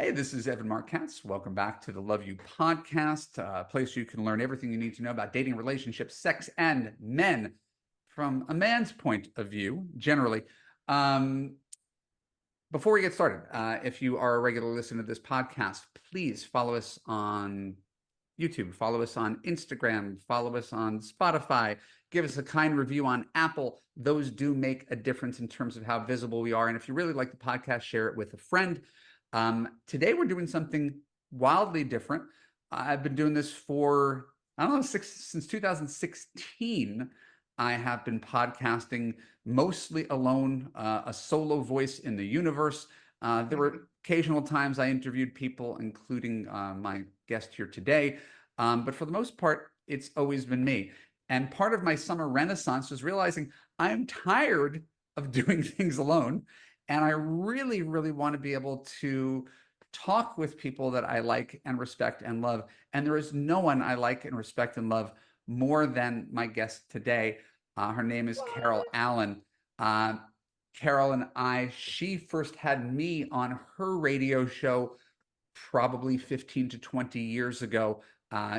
Hey, this is Evan Marquez. Welcome back to the Love You podcast, a place you can learn everything you need to know about dating, relationships, sex, and men from a man's point of view, generally. Um, Before we get started, if you are a regular listener to this podcast, please follow us on YouTube, follow us on Instagram, follow us on Spotify, give us a kind review on Apple. Those do make a difference in terms of how visible we are. And if you really like the podcast, share it with a friend. Today we're doing something wildly different. I've been doing this for, I don't know, since 2016. I have been podcasting mostly alone, a solo voice in the universe. There were occasional times I interviewed people, including my guest here today. But for the most part, it's always been me. And part of my summer renaissance was realizing I'm tired of doing things alone. And I really, really want to be able to talk with people that I like and respect and love. And there is no one I like and respect and love more than my guest today. Her name is Carol Allen. Carol and she first had me on her radio show probably 15 to 20 years ago.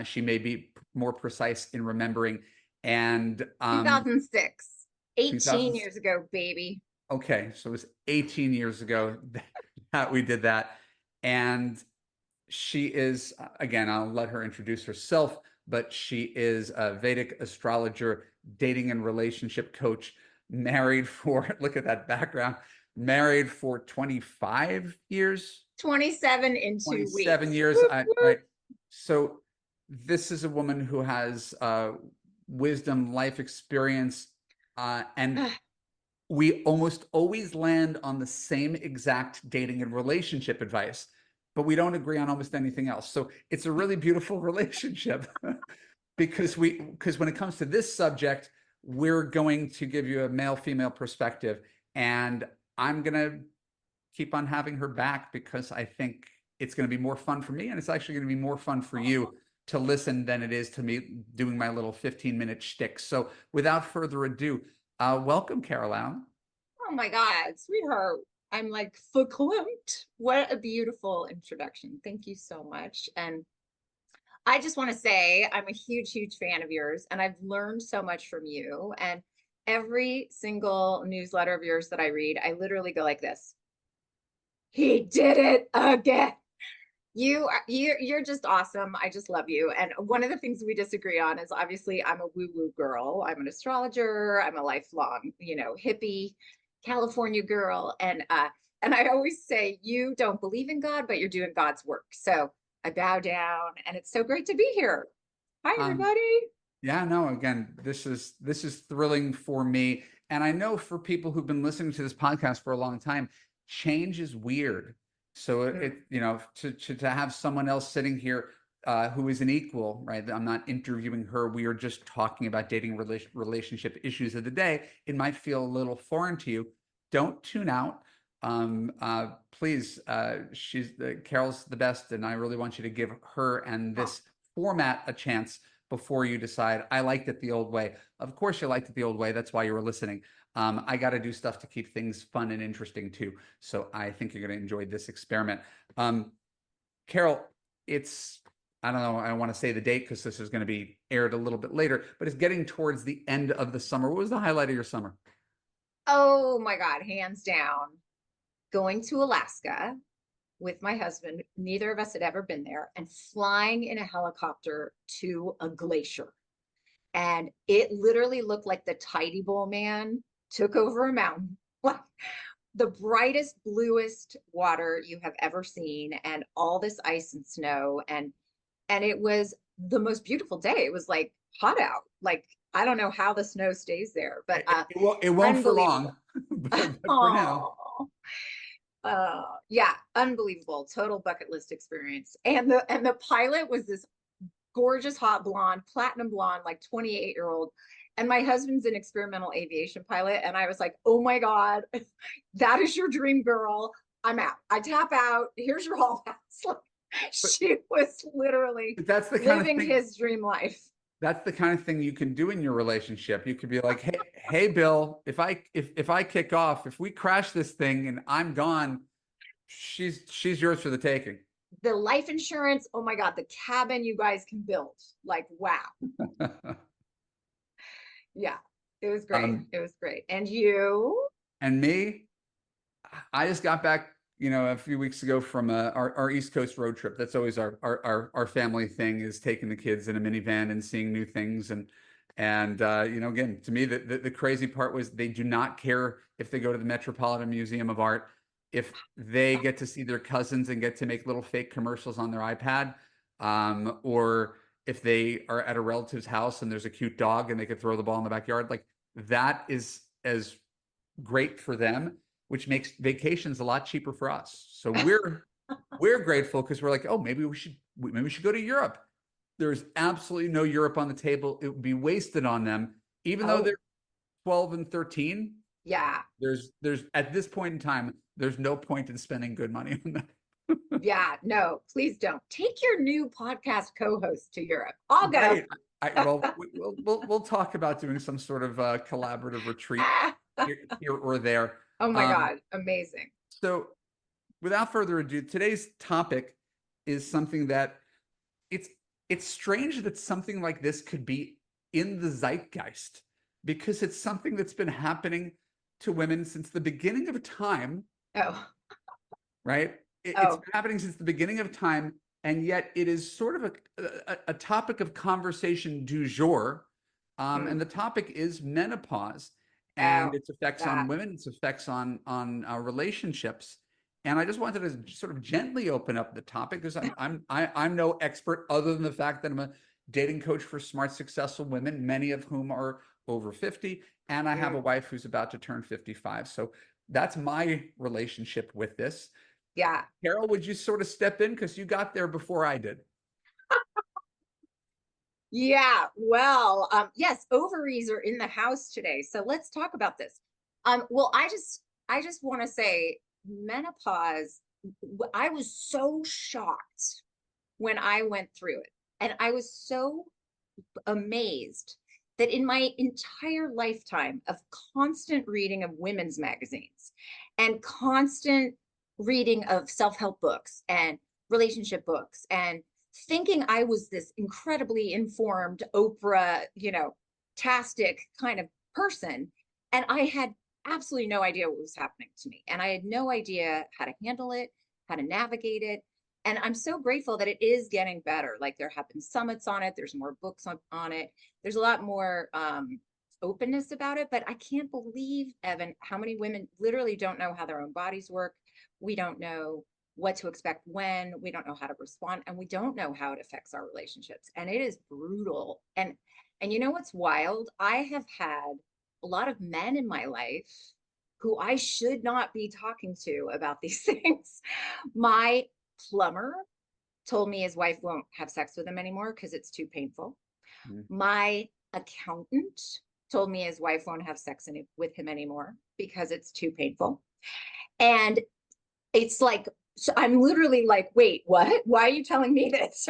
She may be more precise in remembering. And 2006, 18 2000, years ago, baby. okay, so it was 18 years ago that we did that. And she is, again, I'll let her introduce herself, but she is a Vedic astrologer, dating and relationship coach, married for, look at that background, married for 25 years. 27 in 2 weeks. 27 years. Whoop, whoop. Right. So this is a woman who has wisdom, life experience, and we almost always land on the same exact dating and relationship advice, but we don't agree on almost anything else. So it's a really beautiful relationship because when it comes to this subject, we're going to give you a male-female perspective, and I'm going to keep on having her back because I think it's going to be more fun for me, and it's actually going to be more fun for you to listen than it is to me doing my little 15-minute shtick. So without further ado, welcome, Carol Allen. Oh my God, sweetheart. I'm like verklempt. What a beautiful introduction. Thank you so much. And I just want to say I'm a huge, huge fan of yours, and I've learned so much from you. And every single newsletter of yours that I read, I literally go like this. He did it again. You're just awesome. I just love you. And one of the things we disagree on is obviously I'm a woo-woo girl. I'm an astrologer. I'm a lifelong, hippie California girl. And I always say you don't believe in God, but you're doing God's work. So I bow down, and it's so great to be here. Hi, everybody. Yeah, no, again, this is thrilling for me. And I know for people who've been listening to this podcast for a long time, change is weird. So to have someone else sitting here who is an equal, right? I'm not interviewing her. We are just talking about dating relationship issues of the day. It might feel a little foreign to you. Don't tune out. Please, Carol's the best, and I really want you to give her and this format a chance before you decide. I liked it the old way. Of course you liked it the old way. That's why you were listening. I got to do stuff to keep things fun and interesting too. So I think you're going to enjoy this experiment. Carol, I don't know, I don't want to say the date because this is going to be aired a little bit later, but it's getting towards the end of the summer. What was the highlight of your summer? Oh my God, hands down. Going to Alaska with my husband. Neither of us had ever been there, and flying in a helicopter to a glacier. And it literally looked like the Tidy Bowl man took over a mountain. Like the brightest, bluest water you have ever seen, and all this ice and snow. And it was the most beautiful day. It was like hot out. Like, I don't know how the snow stays there, but it won't for long. but for now. Yeah, unbelievable. Total bucket list experience. And the pilot was this gorgeous hot blonde, platinum blonde, like 28-year-old. And my husband's an experimental aviation pilot. And I was like, oh my God, that is your dream, girl. I'm out. I tap out. Here's your hall pass. She was literally that's the kind living of thing, his dream life. That's the kind of thing you can do in your relationship. You could be like, hey Bill, if I kick off, if we crash this thing and I'm gone, she's yours for the taking. The life insurance, oh my God, the cabin you guys can build. Like, wow. Yeah, it was great. um, It was great. And you? and me, I just got back, a few weeks ago from our East Coast road trip. That's always our family thing, is taking the kids in a minivan and seeing new things. And again, to me, the crazy part was they do not care if they go to the Metropolitan Museum of Art, if they get to see their cousins and get to make little fake commercials on their iPad, or if they are at a relative's house and there's a cute dog and they could throw the ball in the backyard. Like, that is as great for them, which makes vacations a lot cheaper for us. So we're grateful, because we're like, oh, maybe we should go to Europe. There's absolutely no Europe on the table. It would be wasted on them, even though Oh, they're 12 and 13. yeah. There's at this point in time, there's no point in spending good money on that. Yeah. No, please don't. Take your new podcast co-host to Europe. I'll go. Right. Well, we'll talk about doing some sort of collaborative retreat here or there. Oh my Um, God. Amazing. so without further ado, today's topic is something that it's strange that something like this could be in the zeitgeist, because it's something that's been happening to women since the beginning of time, Oh, right? It's oh, been happening since the beginning of time, and yet it is sort of a topic of conversation du jour. And mm, the topic is menopause and oh, its effects on that. women, its effects on relationships. And I just wanted to sort of gently open up the topic, because I'm no expert, other than the fact that I'm a dating coach for smart, successful women, many of whom are over 50, and I have a Mm, wife who's about to turn 55. So that's my relationship with this. yeah. Carol, would you sort of step in, because you got there before I did? Yeah. Well, yes, ovaries are in the house today. So let's talk about this. Well, I just want to say menopause, I was so shocked when I went through it. And I was so amazed that in my entire lifetime of constant reading of women's magazines and constant reading of self-help books and relationship books, and thinking I was this incredibly informed Oprah, tastic kind of person, and I had absolutely no idea what was happening to me, and I had no idea how to handle it, how to navigate it. And I'm so grateful that it is getting better. Like, there have been summits on it, there's more books on it, there's a lot more openness about it. But I can't believe, Evan, how many women literally don't know how their own bodies work. We don't know what to expect when, we don't know how to respond, and we don't know how it affects our relationships. And it is brutal. And you know what's wild? I have had a lot of men in my life who I should not be talking to about these things. My plumber told me his wife won't have sex with him anymore because it's too painful. Mm. My accountant told me his wife won't have sex with him anymore because it's too painful. And it's like, so I'm literally like, wait, what? Why are you telling me this?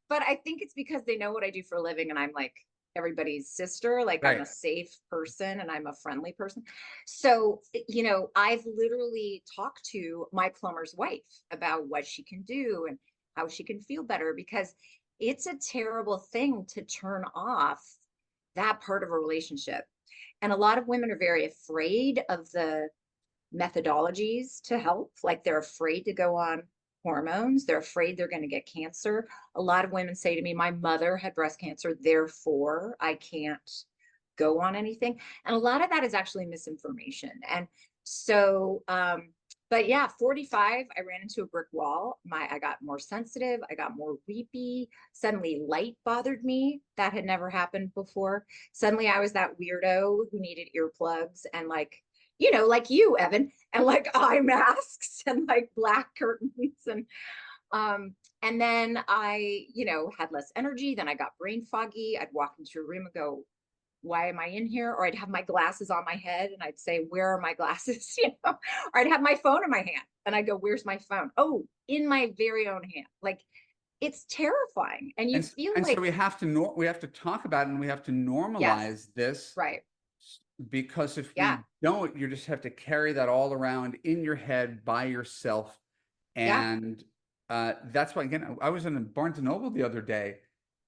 But I think it's because they know what I do for a living, and I'm like everybody's sister. Like, I'm Right. a safe person and I'm a friendly person. So, I've literally talked to my plumber's wife about what she can do and how she can feel better, because it's a terrible thing to turn off that part of a relationship. And a lot of women are very afraid of the methodologies to help. Like, they're afraid to go on hormones. They're afraid they're going to get cancer. A lot of women say to me, my mother had breast cancer, therefore I can't go on anything. And a lot of that is actually misinformation. And so, but yeah, 45, I ran into a brick wall. I got more sensitive. I got more weepy. Suddenly light bothered me. That had never happened before. Suddenly I was that weirdo who needed earplugs and, like, like you, Evan, and like eye masks and like black curtains. And then I, had less energy. Then I got brain foggy. I'd walk into a room and go, why am I in here? Or I'd have my glasses on my head and I'd say, where are my glasses? Or I'd have my phone in my hand and I go, where's my phone? Oh, in my very own hand. Like, it's terrifying. And you And feel and so like, we have to talk about it, and we have to yes, normalize this, right. because if Yeah. we don't, you just have to carry that all around in your head by yourself. Yeah. And that's why, again, I was in a Barnes and Noble the other day,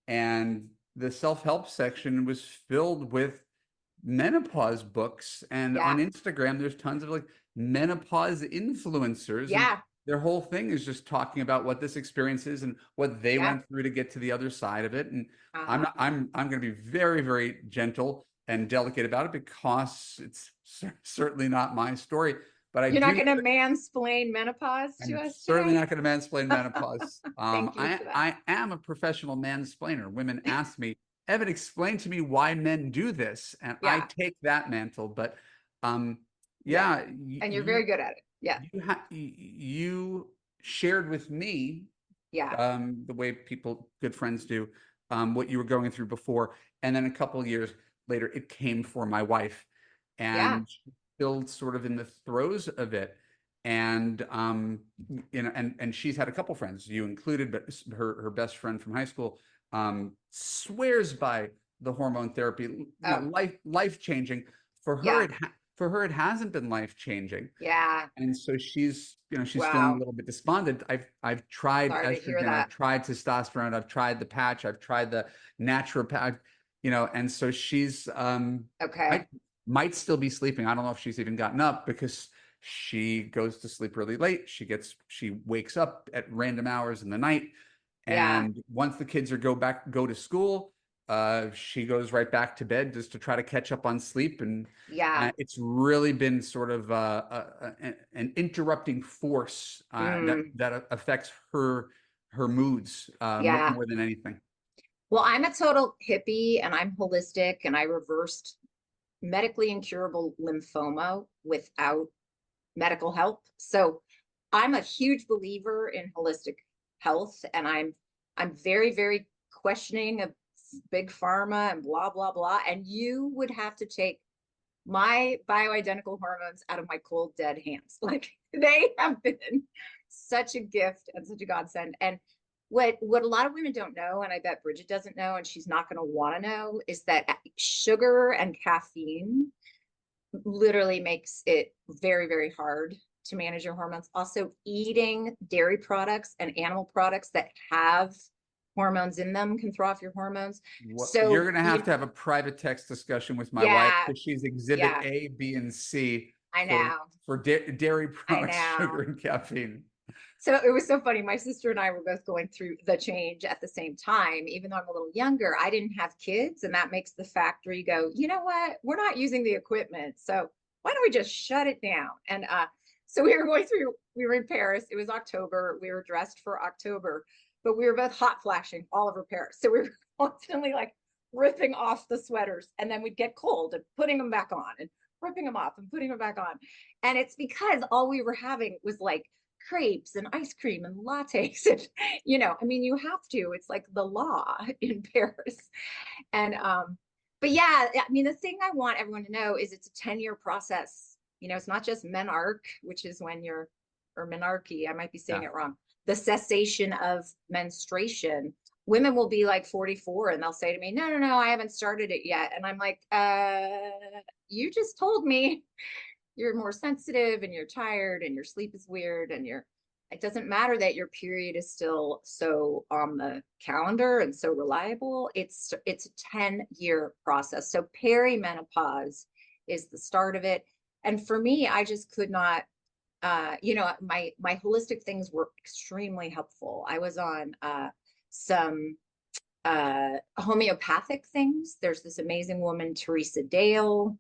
and the self-help section was filled with menopause books. And on Yeah. Instagram, there's tons of like menopause influencers, and Yeah. their whole thing is just talking about what this experience is and what they Yeah. went through to get to the other side of it. And I'm Uh-huh. not, I'm going to be very, very gentle and delicate about it because it's certainly not my story. But I You're not do, going to mansplain menopause to I'm us certainly today? not going to mansplain menopause. Thank you for that. I am a professional mansplainer. Women ask me, Evan, explain to me why men do this, and I Yeah. take that mantle. But um, Yeah. yeah, And you're very good at it. Yeah. you shared with me Yeah. the way people, good friends do, what you were going through before. And then a couple of years later, it came for my wife. Yeah. And she's still sort of in the throes of it. And and she's had a couple friends, you included, but her best friend from high school swears by the hormone therapy, Oh, life changing. For her, yeah. for her, it hasn't been life changing, Yeah. and so she's feeling a Wow. little bit despondent. I've tried Sorry to hear estrogen, I've that. tried testosterone, I've tried the patch, I've tried the naturopath, and so she's Okay. might still be sleeping. I don't know if she's even gotten up because she goes to sleep really late. She wakes up at random hours in the night, Yeah. and once the kids go to school, she goes right back to bed just to try to catch up on sleep. And Yeah. it's really been sort of an interrupting force Mm, that affects her moods yeah. more than anything. Well, I'm a total hippie and I'm holistic and I reversed medically incurable lymphoma without medical help. So I'm a huge believer in holistic health and I'm very, very questioning of big pharma and blah, blah, blah. And you would have to take my bioidentical hormones out of my cold, dead hands. Like they have been such a gift and such a godsend. And what a lot of women don't know, and I bet Bridget doesn't know, and she's not going to want to know, is that sugar and caffeine literally makes it very, very hard to manage your hormones. Also, eating dairy products and animal products that have hormones in them can throw off your hormones. You're So, going to have a private text discussion with my wife yeah, because she's exhibit yeah, A, B, and C I for know. dairy I products, sugar, know. and caffeine. So it was so funny. My sister and I were both going through the change at the same time. Even though I'm a little younger, I didn't have kids. And that makes the factory go, you know what? We're not using the equipment. So why don't we just shut it down? And so we were going through, we were in Paris. It was October. We were dressed for October, but we were both hot flashing all over Paris. So we were constantly like ripping off the sweaters. And then we'd get cold and putting them back on and ripping them off and putting them back on. And it's because all we were having was like crepes and ice cream and lattes. And, I mean, you have to, it's like the law in Paris. And, but yeah, I mean, the thing I want everyone to know is it's a 10-year process. It's not just menarche, which is when you're, or menarche, I might be saying Yeah. it wrong, the cessation of menstruation. Women will be like 44 and they'll say to me, no, no, no, I haven't started it yet. And I'm like, you just told me you're more sensitive and you're tired and your sleep is weird and it doesn't matter that your period is still so on the calendar and so reliable. It's a 10-year process. So perimenopause is the start of it. And for me, I just could not, my holistic things were extremely helpful. I was on some homeopathic things. There's this amazing woman, Teresa Dale.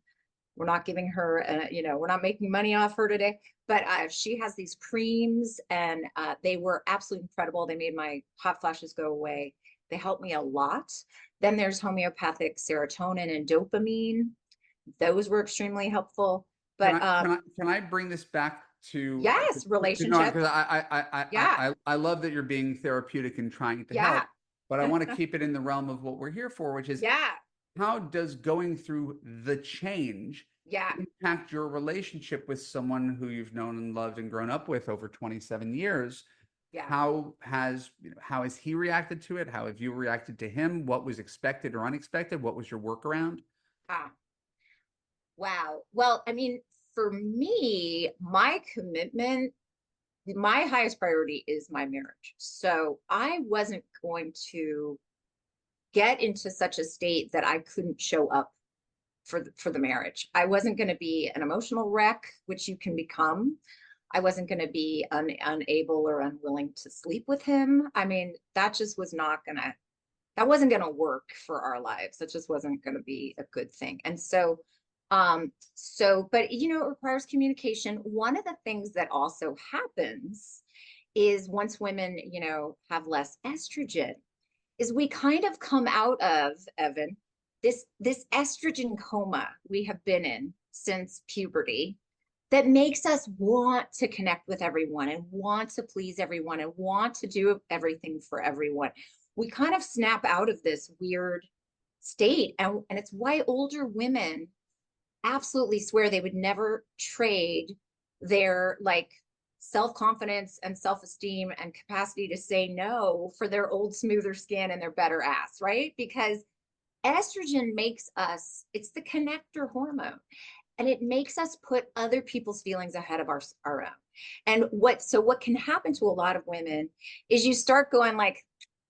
We're not giving her, we're not making money off her today, but she has these creams and they were absolutely incredible. They made my hot flashes go away. They helped me a lot. Then there's homeopathic serotonin and dopamine. Those were extremely helpful. But Can I bring this back yes, no, relationship. because Yeah, I love that you're being therapeutic and trying to help, yeah, but I want to keep it in the realm of what we're here for, which is yeah, how does going through the change yeah, impact your relationship with someone who you've known and loved and grown up with over 27 years? yeah. How has he reacted to it? How have you reacted to him? What was expected or unexpected? What was your workaround? Ah. Wow. Well, I mean, for me, my commitment, my highest priority is my marriage. So I wasn't going to get into such a state that I couldn't show up for the marriage. I wasn't going to be an emotional wreck, which you can become. I wasn't going to be unable or unwilling to sleep with him. I mean, that just was not going to, that wasn't going to work for our lives. That just wasn't going to be a good thing. And so, but you know, it requires communication. One of the things that also happens is once women, you know, have less estrogen, is we kind of come out of, Evan, this estrogen coma we have been in since puberty that makes us want to connect with everyone and want to please everyone and want to do everything for everyone. We kind of snap out of this weird state. And it's why older women absolutely swear they would never trade their like self-confidence and self-esteem and capacity to say no for their old smoother skin and their better ass, right? Because estrogen makes us, it's the connector hormone, and it makes us put other people's feelings ahead of our own. And what can happen to a lot of women is you start going like,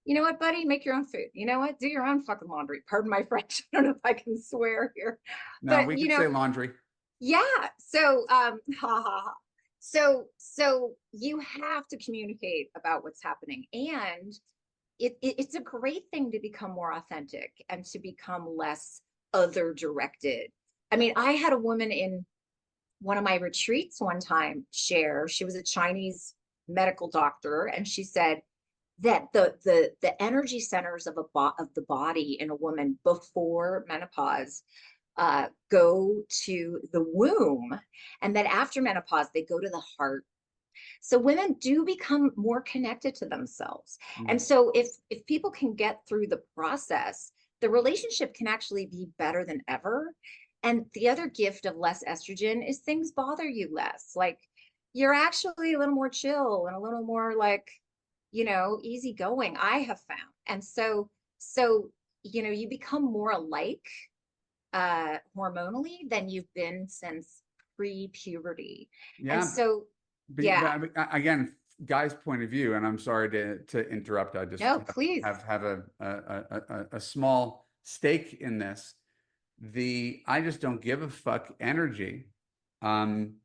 you know what, buddy, make your own food. You know what, do your own fucking laundry. Pardon my French. I don't know if I can swear here, No, but we you could know, say laundry. yeah. So, ha ha ha. So you have to communicate about what's happening, and it's a great thing to become more authentic and to become less other directed. I mean, I had a woman in one of my retreats one time share. She was a Chinese medical doctor, and she said that the energy centers of of the body in a woman before menopause go to the womb, and that after menopause they go to the heart. So women do become more connected to themselves. And Mm. so if people can get through the process, the relationship can actually be better than ever. And the other gift of less estrogen is things bother you less. Like you're actually a little more chill and a little more like, you know, easygoing, I have found. And so you know, you become more alike hormonally than you've been since pre-puberty. And Yeah, so but yeah. I mean, again, guy's point of view, and I'm sorry to interrupt. I just No, please. have a small stake in this. The I just don't give a fuck energy um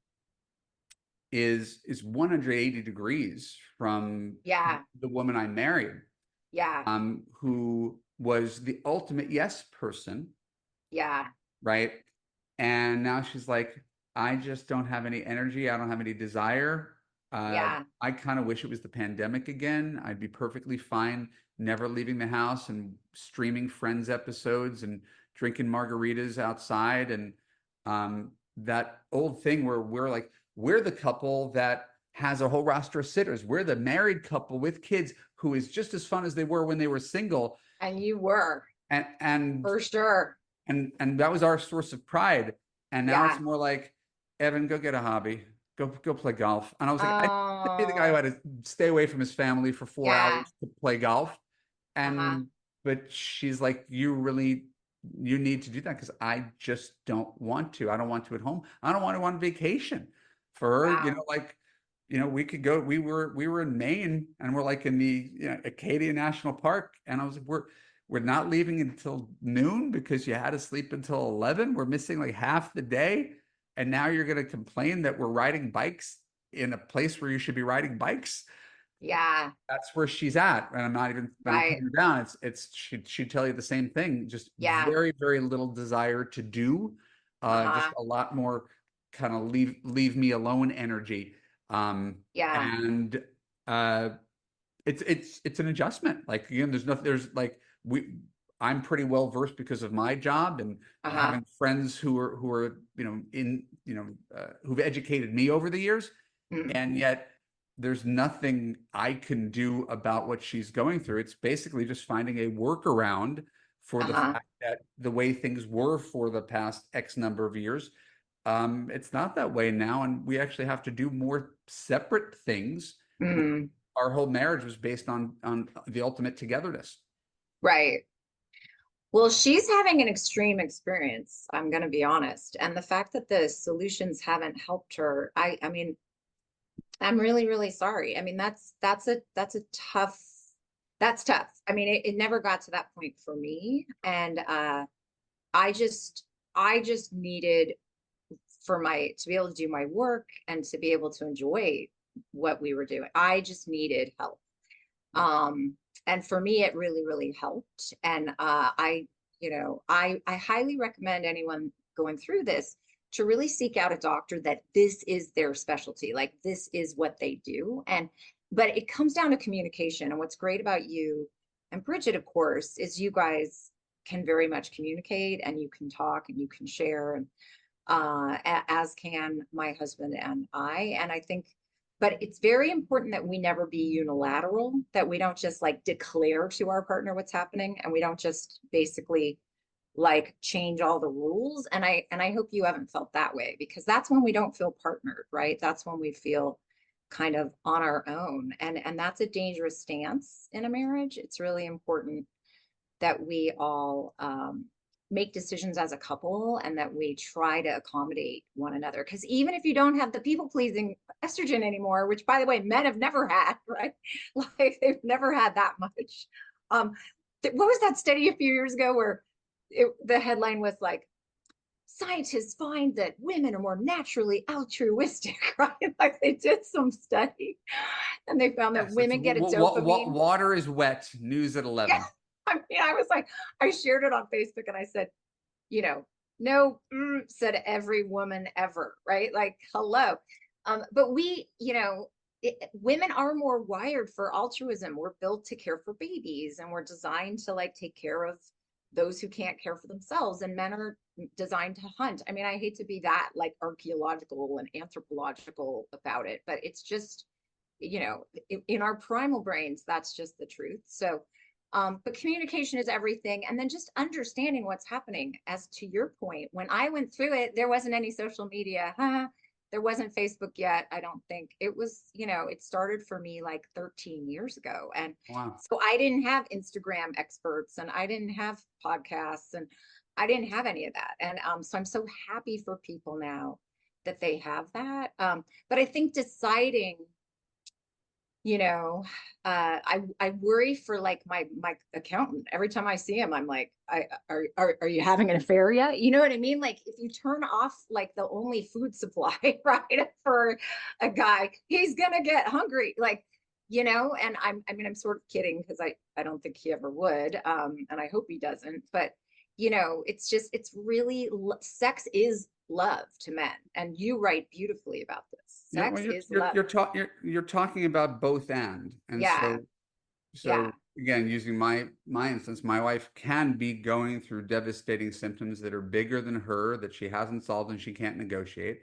is 180 degrees from Yeah. the woman I married, Yeah. who was the ultimate yes person, Yeah. right? And now she's like, I just don't have any energy. I don't have any desire. Yeah. I kind of wish it was the pandemic again. I'd be perfectly fine never leaving the house and streaming Friends episodes and drinking margaritas outside. And that old thing where we're like, we're the couple that has a whole roster of sitters. We're the married couple with kids who is just as fun as they were when they were single. And you were And and for sure. and that was our source of pride. And now it's Yeah. more like, Evan, go get a hobby, go play golf. And I was like, I used to be the guy who Oh, had to stay away from his family for four yeah. hours to play golf. Uh-huh. And but she's like, you need to do that because I just don't want to. I don't want to at home. I don't want to on vacation. For her, Wow. like, we could go. We were in Maine and we're like in the Acadia National Park, and I was like, we're not leaving until noon because you had to sleep until 11. We're missing like half the day, and now you're going to complain that we're riding bikes in a place where you should be riding bikes. Yeah. That's where she's at, and I'm not Right. putting her down. She'd tell you the same thing. Just Yeah. very very little desire to do, just Uh-huh. a lot more kind of leave me alone energy, Yeah. and uh, it's an adjustment. Like again, there's like I'm pretty well versed because of my job and Uh-huh. having friends who are who've educated me over the years, Mm. and yet there's nothing I can do about what she's going through. It's basically just finding a workaround for the Uh-huh. fact that the way things were for the past X number of years, it's not that way now, and we actually have to do more separate things. Mm. Our whole marriage was based on the ultimate togetherness. Right. Well, she's having an extreme experience, I'm going to be honest. And the fact that the solutions haven't helped her, I mean, I'm really, really sorry. I mean, that's a tough, that's tough. I mean, it never got to that point for me. And I just I just needed for my to be able to do my work and to be able to enjoy what we were doing. I just needed help. Um, and for me, it really, really helped. And I highly recommend anyone going through this to really seek out a doctor that this is their specialty, like this is what they do. And but it comes down to communication. And what's great about you and Bridget, of course, is you guys can very much communicate and you can talk and you can share and as can my husband and I. And I think, but it's very important that we never be unilateral, that we don't just like declare to our partner what's happening and we don't just basically like change all the rules. And I hope you haven't felt that way because that's when we don't feel partnered, right? That's when we feel kind of on our own. And that's a dangerous stance in a marriage. It's really important that we all make decisions as a couple and that we try to accommodate one another. Because even if you don't have the people pleasing estrogen anymore, which by the way, men have never had, right? Like they've never had that much. What was that study a few years ago where the headline was like, scientists find that women are more naturally altruistic, right? Like they did some study and they found that Yes, it's women get a dopamine. water is wet. News at Yeah. 11. I mean, I was like, I shared it on Facebook and I said, no, said every woman ever, right? Like, hello. But women are more wired for altruism. We're built to care for babies and we're designed to like take care of those who can't care for themselves. And men are designed to hunt. I mean, I hate to be that like archaeological and anthropological about it, but it's just, in our primal brains, that's just the truth. So, but communication is everything. And then just understanding what's happening. As to your point, when I went through it, there wasn't any social media. There wasn't Facebook yet. I don't think it was, it started for me like 13 years ago. And Wow. so I didn't have Instagram experts and I didn't have podcasts and I didn't have any of that. And so I'm so happy for people now that they have that. But I think deciding I worry for like my accountant. Every time I see him, I'm like, are you having an affair yet? You know what I mean? Like if you turn off like the only food supply, right, for a guy, he's gonna get hungry. Like, and I'm sort of kidding because I don't think he ever would. And I hope he doesn't. But it's really sex is love to men. And you write beautifully about this. Yeah, Sex well, is love. you're talking about both and Yeah. Yeah. so again, using my instance, my wife can be going through devastating symptoms that are bigger than her that she hasn't solved and she can't negotiate,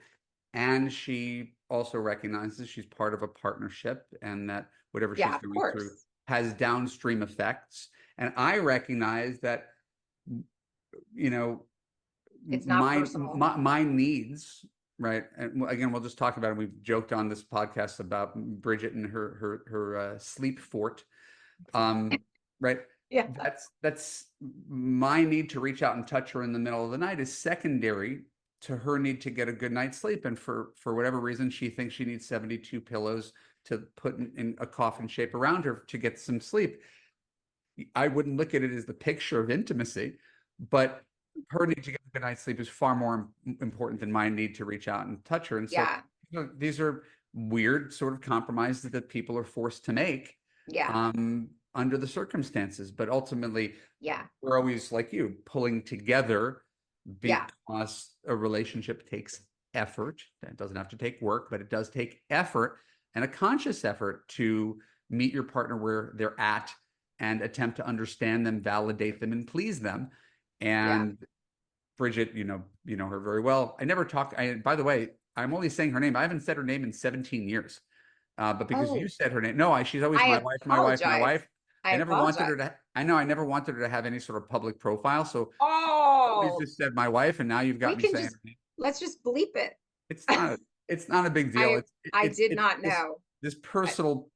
and she also recognizes she's part of a partnership and that whatever Yeah, she's of going through course. has downstream effects. And I recognize that you know It's not personal. my needs, right? And again, we'll just talk about it. We've joked on this podcast about Bridget and her sleep fort, right? Yeah. That's my need to reach out and touch her in the middle of the night is secondary to her need to get a good night's sleep. And for whatever reason, she thinks she needs 72 pillows to put in a coffin shape around her to get some sleep. I wouldn't look at it as the picture of intimacy, but her need to get a good night's sleep is far more important than my need to reach out and touch her. And so, Yeah. these are weird sort of compromises that people are forced to make Yeah. under the circumstances. But ultimately, Yeah. we're always like you, pulling together Yeah. because a relationship takes effort. It doesn't have to take work, but it does take effort and a conscious effort to meet your partner where they're at and attempt to understand them, validate them, and please them. Yeah. And Bridget, you know her very well. I never talk. By the way, I'm only saying her name. I haven't said her name in 17 years. But because you Oh, said her name, no, she's always I my wife, my wife, my apologize. wife. I I never wanted apologize. her to. I know I never wanted her to have any sort of public profile. So I always Oh, just said my wife, and now you've we got me can saying just her name. let's just bleep it. It's not. It's not a big deal. I It's I it's did it's not this know. this I, personal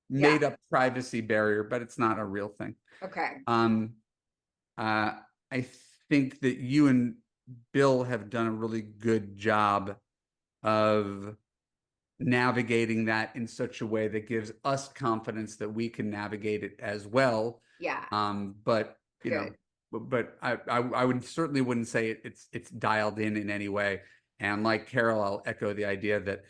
yeah. made up privacy barrier, but it's not a real thing. Okay. Um, uh, I think that you and Bill have done a really good job of navigating that in such a way that gives us confidence that we can navigate it as well. Yeah, But you know, good. but I would certainly wouldn't say it's dialed in any way. And like Carol, I'll echo the idea that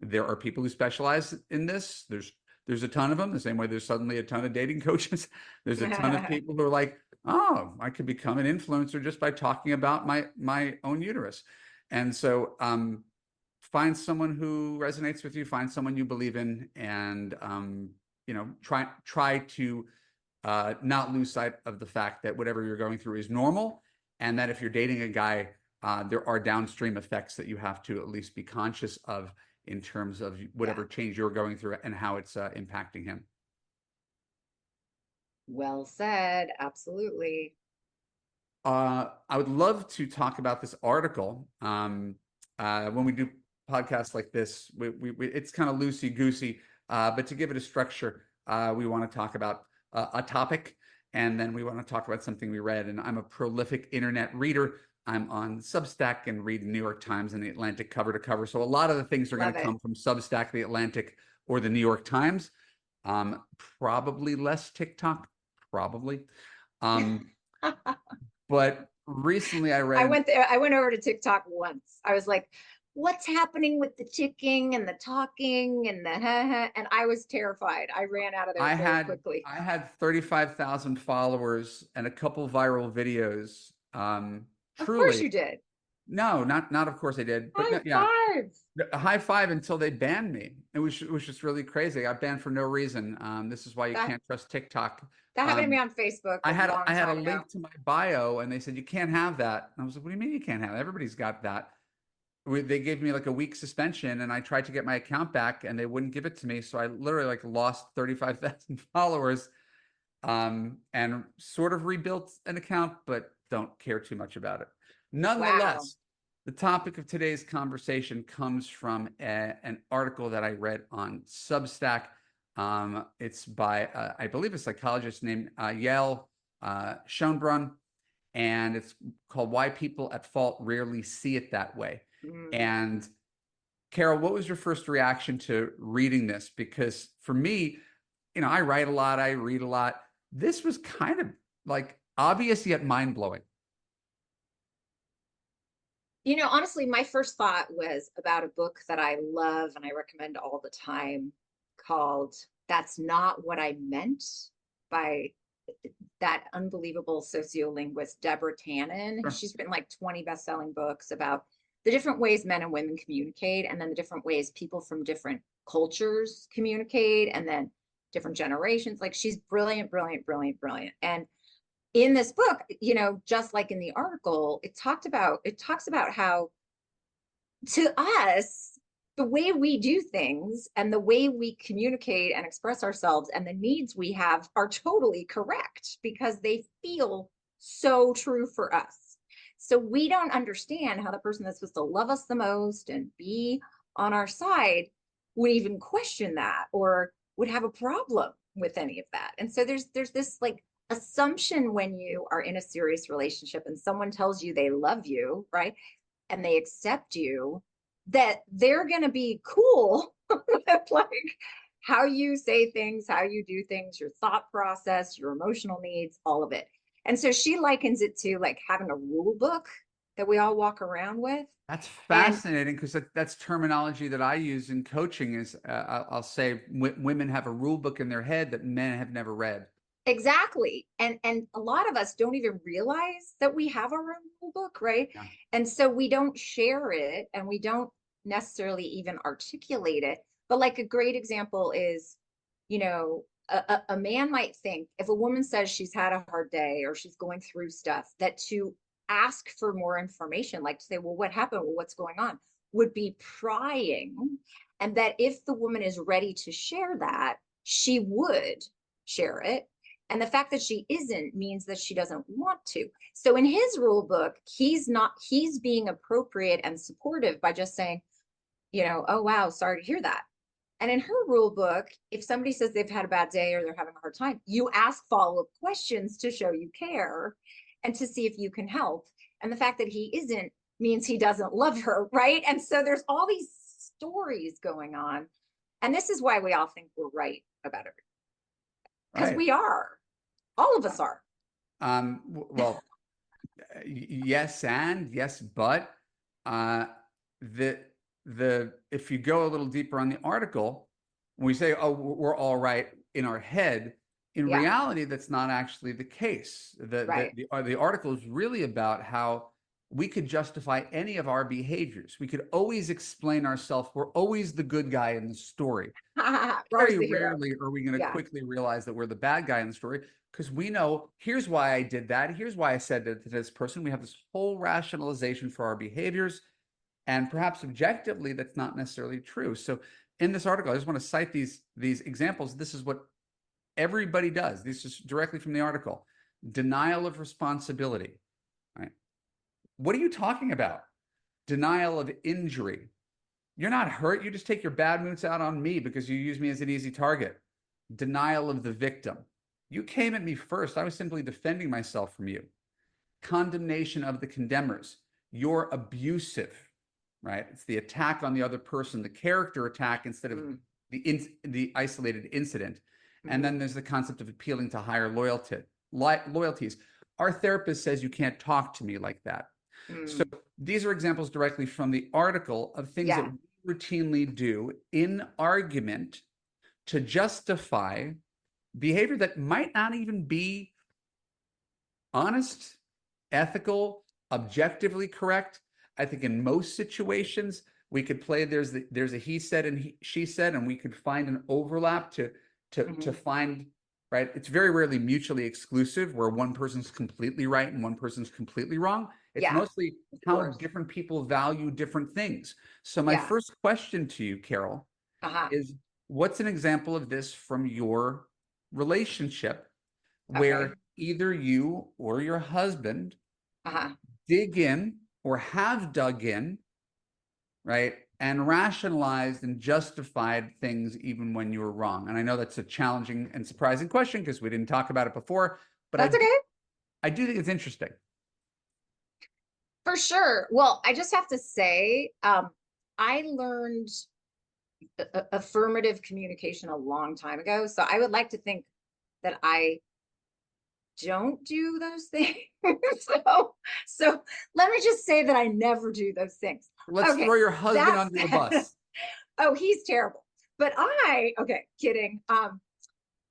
there are people who specialize in this. There's a ton of them, the same way there's suddenly a ton of dating coaches. There's a ton of people who are like, oh, I could become an influencer just by talking about my own uterus. And so find someone who resonates with you, find someone you believe in, and try to not lose sight of the fact that whatever you're going through is normal, and that if you're dating a guy, there are downstream effects that you have to at least be conscious of in terms of whatever change you're going through and how it's impacting him. Well said. Absolutely. I would love to talk about this article. When we do podcasts like this, it's kind of loosey goosey, but to give it a structure, we want to talk about a topic, and then we want to talk about something we read. And I'm a prolific internet reader. I'm on Substack and read the New York Times and the Atlantic cover to cover. So a lot of the things are going to come from Substack, the Atlantic, or the New York Times. Probably less TikTok, probably. But recently I read. I went over to TikTok once. I was like, what's happening with the ticking and the talking and the and I was terrified. I ran out of there very quickly. I had 35,000 followers and a couple viral videos. Of course Truly. you did. No, not of course I did. But High yeah, five. a high five until they banned me. It was just really crazy. I got banned for no reason. This is why you can't trust TikTok. That happened to me on Facebook a long I had a time ago. link to my bio, and they said you can't have that. And I was like, what do you mean you can't have it? Everybody's got that. They gave me like a week suspension, and I tried to get my account back, and they wouldn't give it to me. So I literally like lost 35,000 followers, and sort of rebuilt an account, but don't care too much about it. Nonetheless, the topic of today's conversation comes from an article that I read on Substack. It's by, I believe, a psychologist named Yael Schonbrun, and it's called Why People at Fault Rarely See It That Way. And Carol, what was your first reaction to reading this? Because for me, I write a lot, I read a lot. This was kind of like obvious yet mind-blowing. Honestly, my first thought was about a book that I love and I recommend all the time called That's Not What I Meant, by that unbelievable sociolinguist Deborah Tannen. Sure. She's written like 20 best-selling books about the different ways men and women communicate, and then the different ways people from different cultures communicate, and then different generations. Like, she's brilliant, brilliant, brilliant, brilliant. And in this book, just like in the article, it talks about how, to us, the way we do things and the way we communicate and express ourselves and the needs we have are totally correct because they feel so true for us. So we don't understand how the person that's supposed to love us the most and be on our side would even question that or would have a problem with any of that. And so there's this like assumption when you are in a serious relationship and someone tells you they love you, right? And they accept you, that they're going to be cool with like how you say things, how you do things, your thought process, your emotional needs, all of it. And so she likens it to like having a rule book that we all walk around with. That's fascinating because that's terminology that I use in coaching. Is I'll say women have a rule book in their head that men have never read. Exactly. And a lot of us don't even realize that we have our own rule book, right? Yeah. And so we don't share it and we don't necessarily even articulate it. But like a great example is, a man might think if a woman says she's had a hard day or she's going through stuff, that to ask for more information, like to say, well, what happened? Well, what's going on? Would be prying. And that if the woman is ready to share that, she would share it. And the fact that she isn't means that she doesn't want to. So in his rule book, he's being appropriate and supportive by just saying, oh, wow, sorry to hear that. And in her rule book, if somebody says they've had a bad day or they're having a hard time, you ask follow-up questions to show you care. and to see if you can help. And the fact that he isn't means he doesn't love her, right? And so there's all these stories going on. And this is why we all think we're right about everything. Because Right. we are. All of us are. Well, yes, and yes, but uh, the if you go a little deeper on the article, when we say, "Oh, we're all right in our head," in Yeah, reality, that's not actually the case. right. The article is really about how we could justify any of our behaviors. We could always explain ourselves. We're always the good guy in the story. Rar's Very the hero. rarely are we going to Yeah. quickly realize that we're the bad guy in the story, because we know, here's why I did that. Here's why I said that to this person. We have this whole rationalization for our behaviors. And perhaps objectively, that's not necessarily true. So in this article, I just want to cite these examples. This is what everybody does. This is directly from the article. Denial of responsibility. Right? What are you talking about? Denial of injury. You're not hurt. You just take your bad moods out on me because you use me as an easy target. Denial of the victim. You came at me first. I was simply defending myself from you. Condemnation of the condemners. You're abusive, right? It's the attack on the other person, the character attack instead of the isolated incident. And then there's the concept of appealing to higher loyalties. Our therapist says you can't talk to me like that. So these are examples directly from the article of things that we routinely do in argument to justify behavior that might not even be honest, ethical, objectively correct. I think in most situations we could play there's a he said and she said, and we could find an overlap to find, right. It's very rarely mutually exclusive where one person's completely right and one person's completely wrong. It's mostly how different people value different things. So my first question to you, Carol, is what's an example of this from your relationship where either you or your husband dig in or have dug in, right, and rationalized and justified things even when you were wrong? And I know that's a challenging and surprising question because we didn't talk about it before, but That's okay. I do think it's interesting. For sure. Well, I just have to say, I learned affirmative communication a long time ago. So I would like to think that I don't do those things. so let me just say that I never do those things. Let's Okay, throw your husband under the bus. Oh, he's terrible. But okay, kidding.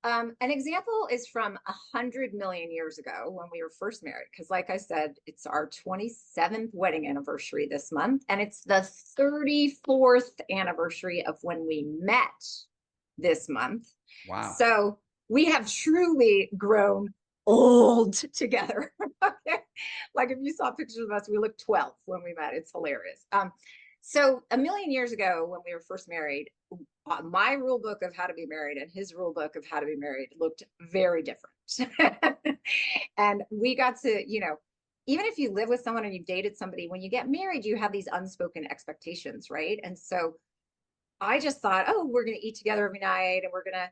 An example is from 100 million years ago when we were first married. Because, like I said, it's our 27th wedding anniversary this month, and it's the 34th anniversary of when we met this month. Wow. So we have truly grown old together. Okay. Like if you saw pictures of us, we looked 12 when we met. It's hilarious. So a million years ago when we were first married, my rule book of how to be married and his rule book of how to be married looked very different. And we got to, even if you live with someone and you've dated somebody, when you get married, you have these unspoken expectations, right? And so I just thought, oh, we're going to eat together every night and we're going to,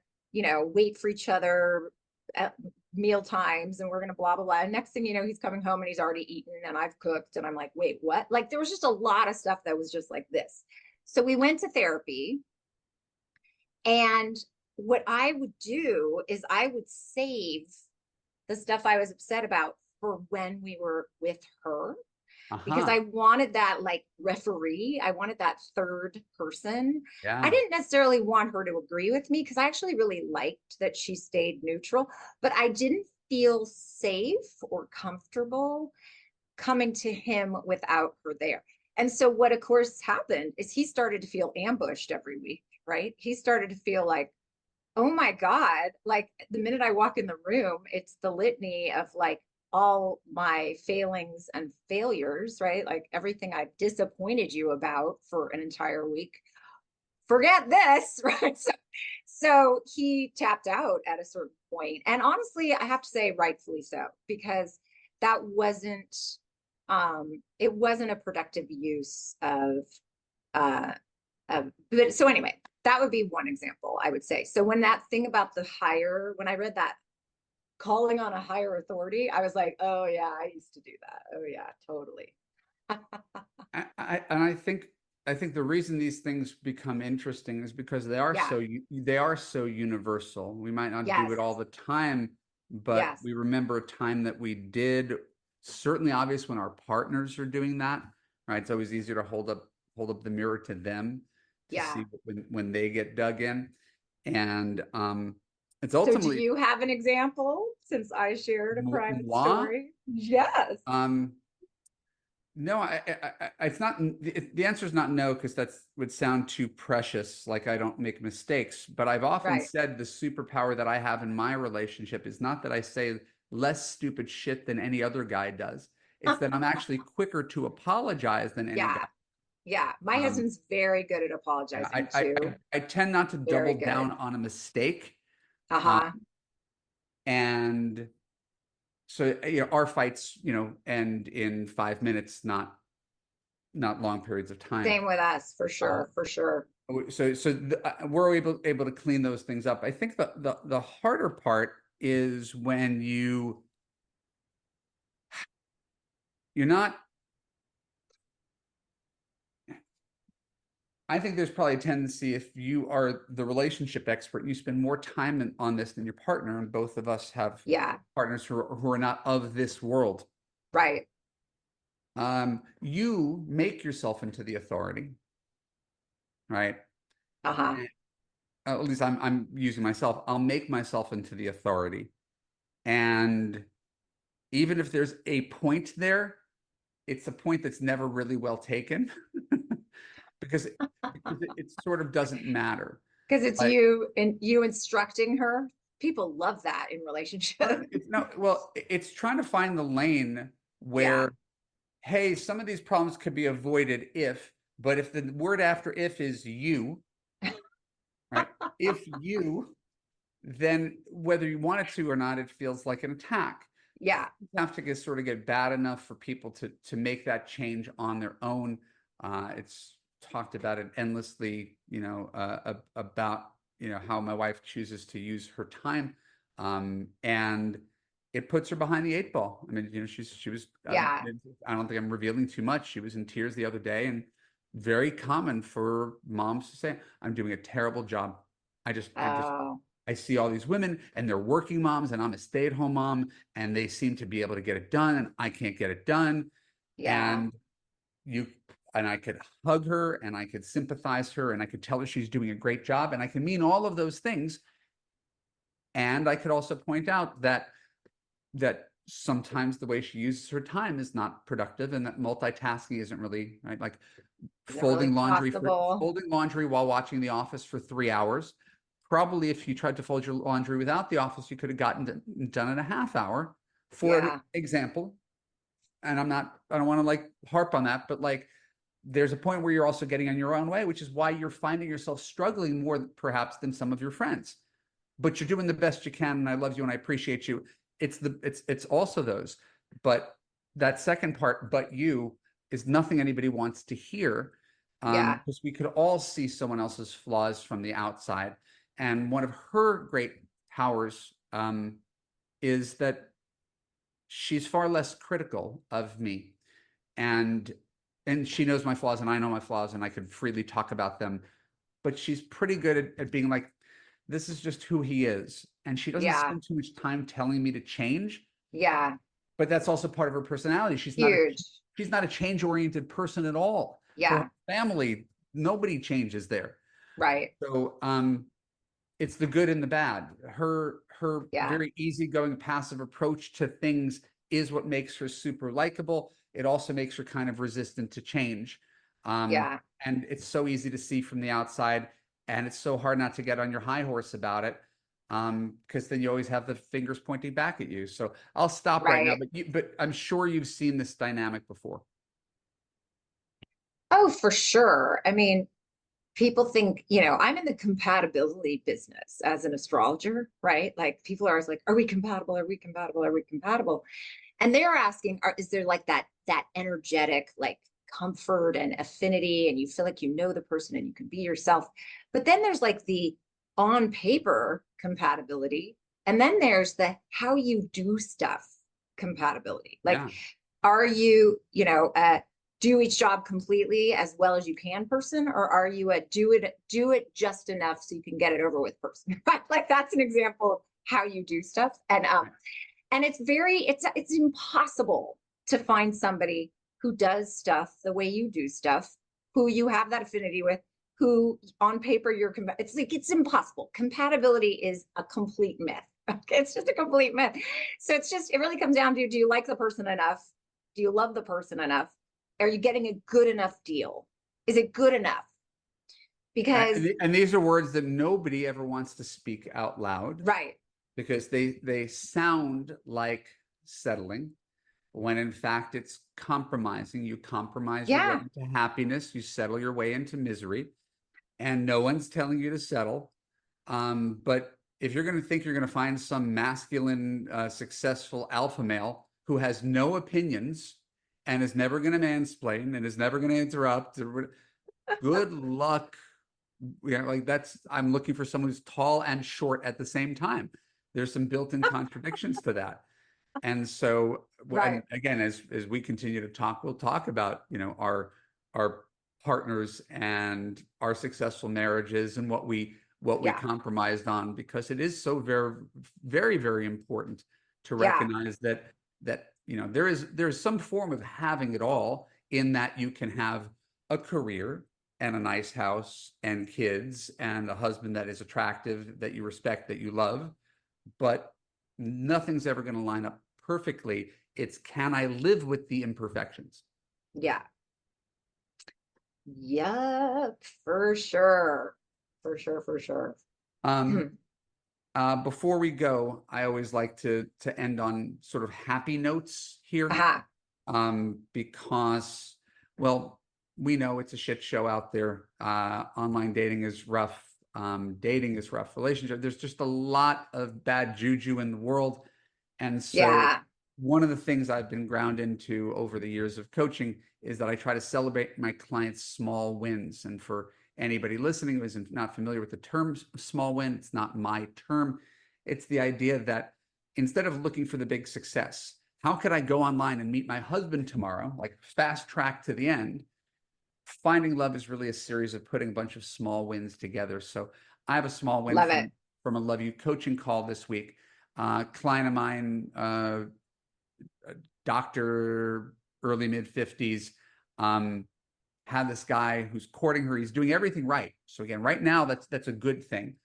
wait for each other at meal times and we're going to blah, blah, blah. And next thing you know, he's coming home and he's already eaten and I've cooked. And I'm like, wait, what? Like there was just a lot of stuff that was just like this. So we went to therapy. And what I would do is I would save the stuff I was upset about for when we were with her, because I wanted that like referee. I wanted that third person. I didn't necessarily want her to agree with me because I actually really liked that she stayed neutral, but I didn't feel safe or comfortable coming to him without her there. And so what of course happened is he started to feel ambushed every week, right? He started to feel like, oh my God, like the minute I walk in the room, it's the litany of like all my failings and failures, right? Like everything I've disappointed you about for an entire week. Forget this, right? So he tapped out at a certain point. And honestly, I have to say rightfully so, because that wasn't it wasn't a productive use but so anyway, that would be one example I would say. So when that thing about when I read that calling on a higher authority, I was like, oh yeah, I used to do that. Oh yeah, totally. And I think the reason these things become interesting is because Yeah. they are so universal. We might not do Yes. it all the time, but Yes. we remember a time that we did. Certainly obvious when our partners are doing that, right? It's always easier to hold up the mirror to them to Yeah. see when they get dug in. And it's So do ultimately you have an example since I shared a private moi. story? Yes. Um, No, it's not. The answer is not no, because that's would sound too precious. Like I don't make mistakes. But I've often Right. said the superpower that I have in my relationship is not that I say less stupid shit than any other guy does. It's that I'm actually quicker to apologize than any guy. Yeah. Yeah. My Um, husband's very good at yeah, apologizing I, too. I I tend not to Very double good. down on a mistake. Um, Uh-huh. and so our fights, end in 5 minutes, not long periods of time. Same with us, for Uh, sure, for sure. we're able to clean those things up. I think the harder part is when you're not. I think there's probably a tendency, if you are the relationship expert, you spend more time on this than your partner, and both of us have Yeah. partners who are not of this world. Right. You make yourself into the authority, right? Uh-huh. And, at least I'm using myself. I'll make myself into the authority, and even if there's a point there, it's a point that's never really well taken because it sort of doesn't matter. Because it's Like, you and you instructing her. People love that in relationships. it's no, well, it's trying to find the lane Yeah. where, hey, some of these problems could be avoided if, but if the word after if is you, right? If you, then whether you want it to or not, it feels like an attack. Yeah. Have to get bad enough for people to make that change on their own. It's talked about it endlessly, about how my wife chooses to use her time, and it puts her behind the eight ball. I mean, she was. Yeah. I don't think I'm revealing too much. She was in tears the other day, and very common for moms to say, "I'm doing a terrible job. I just Oh, I see all these women and they're working moms and I'm a stay-at-home mom and they seem to be able to get it done and I can't get it done. yeah. And you and I could hug her and I could sympathize her and I could tell her she's doing a great job and I can mean all of those things. And I could also point out that sometimes the way she uses her time is not productive and that multitasking isn't really right. Like Isn't really possible. folding laundry while watching The Office for 3 hours. Probably if you tried to fold your laundry without The Office, you could have gotten done in a half hour, for an Yeah. example. And I don't want to like harp on that, but like there's a point where you're also getting on your own way, which is why you're finding yourself struggling more perhaps than some of your friends. But you're doing the best you can, and I love you and I appreciate you. It's also those, but that second part, but you, is nothing anybody wants to hear, Yeah. because we could all see someone else's flaws from the outside. And one of her great powers, is that she's far less critical of me, and she knows my flaws and I know my flaws and I could freely talk about them, but she's pretty good at being like, this is just who he is. And she doesn't Yeah. spend too much time telling me to change, Yeah. but that's also part of her personality. Huge. She's not a change oriented person at all. Her Yeah. family, nobody changes there. Right. So it's the good and the bad. Her Yeah. very easygoing, passive approach to things is what makes her super likable. It also makes her kind of resistant to change. Um, Yeah. and it's so easy to see from the outside, and it's so hard not to get on your high horse about it. Because then you always have the fingers pointing back at you. So I'll stop right now, Right. but I'm sure you've seen this dynamic before. Oh, for sure. I mean, people think, I'm in the compatibility business as an astrologer, right? Like people are always like, are we compatible? Are we compatible? Are we compatible? And they're asking, is there like that energetic like comfort and affinity, and you feel like you know the person and you can be yourself? But then there's like the on paper compatibility, And then there's the how you do stuff compatibility. Like, Yeah. are you, do each job completely as well as you can person, or are you a do it just enough so you can get it over with person? Right? Like that's an example of how you do stuff. And it's impossible to find somebody who does stuff the way you do stuff, who you have that affinity with, who on paper it's impossible. Compatibility is a complete myth. Okay, it's just a complete myth. So it really comes down to, do you like the person enough? Do you love the person enough? Are you getting a good enough deal? Is it good enough? Because And these are words that nobody ever wants to speak out loud, right. because they sound like settling, when in fact it's compromising. You compromise your way Yeah. into happiness, you settle your way into misery, and no one's telling you to settle. But if you're going to think you're going to find some masculine, successful alpha male who has no opinions and is never going to mansplain and is never going to interrupt, good luck. Like I'm looking for someone who's tall and short at the same time. There's some built-in contradictions to that. And so, and Right. again, as we continue to talk, we'll talk about, our partners and our successful marriages and what we Yeah. compromised on, because it is so very, very, very important to Yeah. recognize that there's some form of having it all, in that you can have a career and a nice house and kids and a husband that is attractive, that you respect, that you love, but nothing's ever going to line up perfectly. It's, can I live with the imperfections? Yeah. Yep, for sure. For sure, for sure. Um, Before we go, I always like to end on sort of happy notes here, Aha. because, well, we know it's a shit show out there. Online dating is rough. Dating is rough. Relationship. There's just a lot of bad juju in the world, and so Yeah. one of the things I've been ground into over the years of coaching is that I try to celebrate my clients' small wins. And for anybody listening who isn't not familiar with the term small win, it's not my term. It's the idea that instead of looking for the big success, how could I go online and meet my husband tomorrow, like fast track to the end? Finding love is really a series of putting a bunch of small wins together. So I have a small win Love it. from a Love You coaching call this week. Client of mine, doctor, early mid 50s, had this guy who's courting her. He's doing everything right. So again, right now, that's a good thing.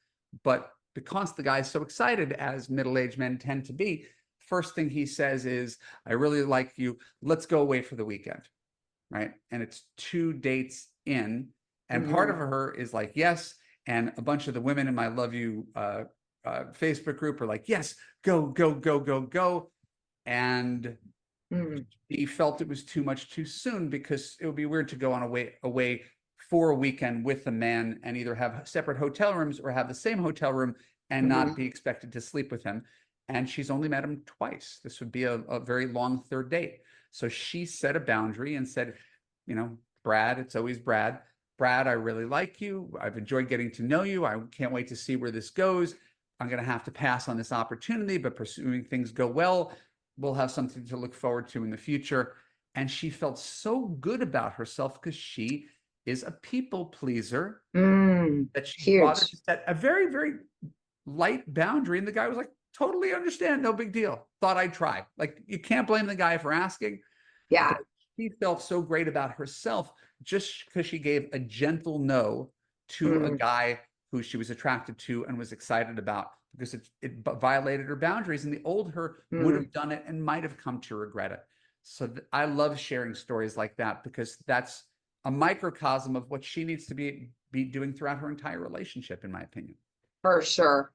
But because the guy's so excited, as middle-aged men tend to be, first thing he says is, I really like you. Let's go away for the weekend. Right. And it's 2 dates in. And part of her is like, yes. And a bunch of the women in my Love You Facebook group are like, yes, go, go, go, go, go. And he felt it was too much too soon, because it would be weird to go on away for a weekend with a man and either have separate hotel rooms or have the same hotel room and not be expected to sleep with him. And she's only met him twice. This would be a very long third date. So she set a boundary and said, Brad, it's always Brad. Brad, I really like you. I've enjoyed getting to know you. I can't wait to see where this goes. I'm going to have to pass on this opportunity, but pursuing things go well, we'll have something to look forward to in the future. And she felt so good about herself, because she is a people pleaser, that she bothered Huge. to set a very, very light boundary. And the guy was like, totally understand, no big deal. Thought I'd try. Like, you can't blame the guy for asking. Yeah. But she felt so great about herself just because she gave a gentle no to a guy who she was attracted to and was excited about, because it violated her boundaries, and the old her would have done it and might have come to regret it. So I love sharing stories like that, because that's a microcosm of what she needs to be doing throughout her entire relationship, in my opinion. For sure.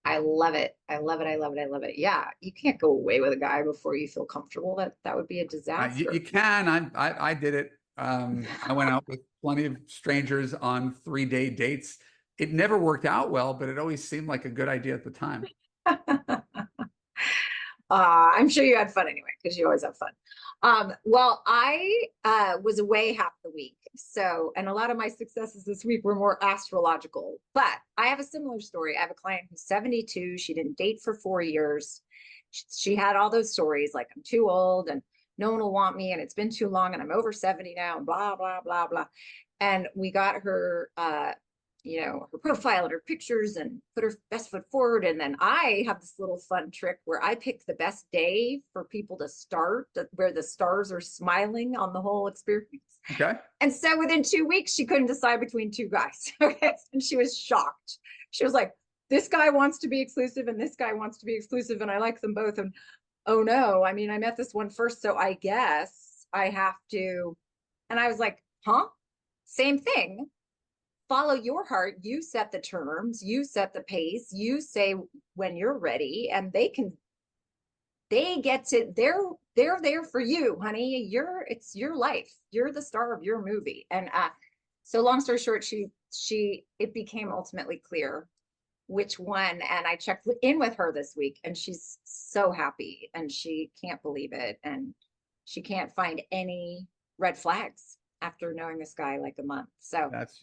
I love it. I love it. I love it. I love it. Yeah. You can't go away with a guy before you feel comfortable. That would be a You disaster. can. I did it. I went out with plenty of strangers on 3-day dates. It never worked out well, but it always seemed like a good idea at the time. I'm sure you had fun anyway, because you always have fun. Well, I was away half the week. So, and a lot of my successes this week were more astrological, but I have a similar story. I have a client who's 72. She didn't date for 4 years. She had all those stories like, I'm too old and no one will want me, and it's been too long, and I'm over 70 now, and blah, blah, blah, blah. And we got her her profile and her pictures and put her best foot forward. And then I have this little fun trick where I pick the best day for people to start, where the stars are smiling on the whole experience. Okay. And so within 2 weeks, she couldn't decide between two guys. Okay. And she was shocked. She was like, this guy wants to be exclusive and this guy wants to be exclusive, and I like them both. And oh no, I mean, I met this one first, so I guess I have to. And I was like, huh? Same thing. Follow your heart. You set the terms, you set the pace, you say when you're ready, and they get to, they're there for you, honey. It's your life. You're the star of your movie. And so long story short, it became ultimately clear which one. And I checked in with her this week, and she's so happy, and she can't believe it. And she can't find any red flags after knowing this guy like a month. So that's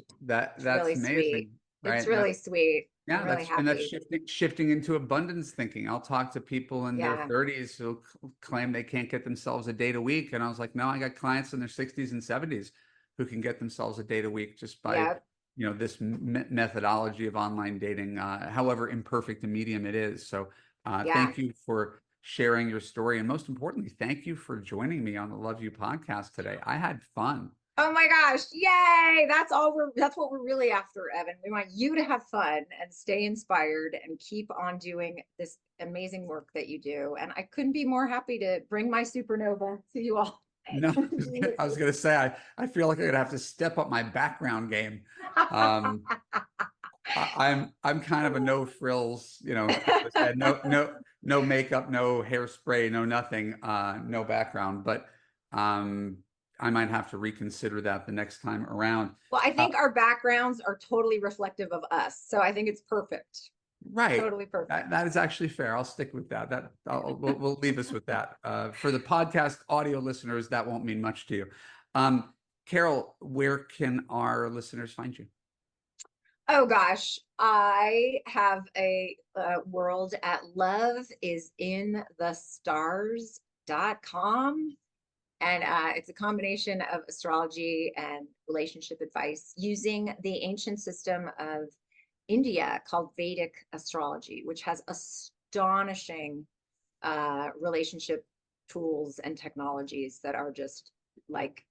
really amazing, sweet. right? It's really sweet. Yeah, I'm really happy. that's shifting into abundance thinking. I'll talk to people in their 30s who claim they can't get themselves a date a week, and I was like, no, I got clients in their 60s and 70s who can get themselves a date a week just by this methodology of online dating, however imperfect a medium it is. So thank you for sharing your story, and most importantly, thank you for joining me on the Love You podcast today. I had fun. Oh my gosh, yay! That's what we're really after, Evan. We want you to have fun and stay inspired and keep on doing this amazing work that you do. And I couldn't be more happy to bring my supernova to you all. No, I was gonna say I feel like I'm gonna have to step up my background game. I'm kind of a no frills, no makeup, no hairspray, no nothing, no background, but I might have to reconsider that the next time around. Well, I think our backgrounds are totally reflective of us, so I think it's perfect. Right. Totally perfect. That is actually fair. I'll stick with that. We'll leave us with that. For the podcast audio listeners, that won't mean much to you. Carol, where can our listeners find you? Oh gosh, I have a world at loveisinthestars.com. And it's a combination of astrology and relationship advice using the ancient system of India called Vedic astrology, which has astonishing relationship tools and technologies that are just like,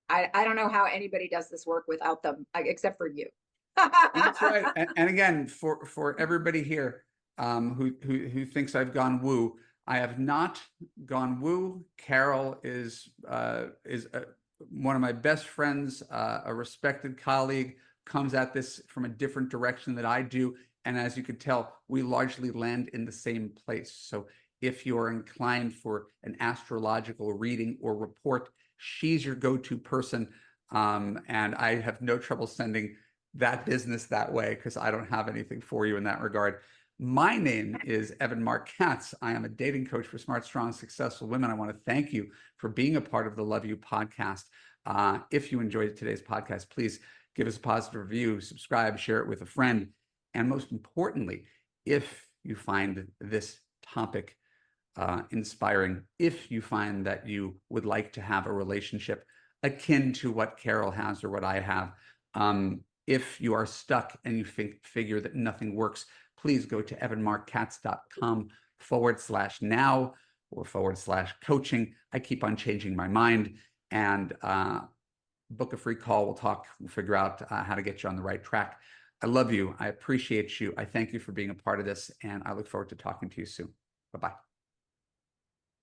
I don't know how anybody does this work without them, except for you. That's right. And again, for everybody here who thinks I've gone woo, I have not gone woo. Carol is one of my best friends, a respected colleague, comes at this from a different direction that I do. And as you could tell, we largely land in the same place. So if you're inclined for an astrological reading or report, she's your go-to person. And I have no trouble sending that business that way because I don't have anything for you in that regard. My name is Evan Mark Katz. I am a dating coach for smart, strong, successful women. I want to thank you for being a part of the Love You podcast. If you enjoyed today's podcast, please give us a positive review, subscribe, share it with a friend. And most importantly, if you find this topic inspiring, if you find that you would like to have a relationship akin to what Carol has or what I have, if you are stuck and you figure that nothing works, please go to evanmarkkatz.com/now or /coaching. I keep on changing my mind, and book a free call. We'll figure out how to get you on the right track. I love you. I appreciate you. I thank you for being a part of this, and I look forward to talking to you soon. Bye-bye.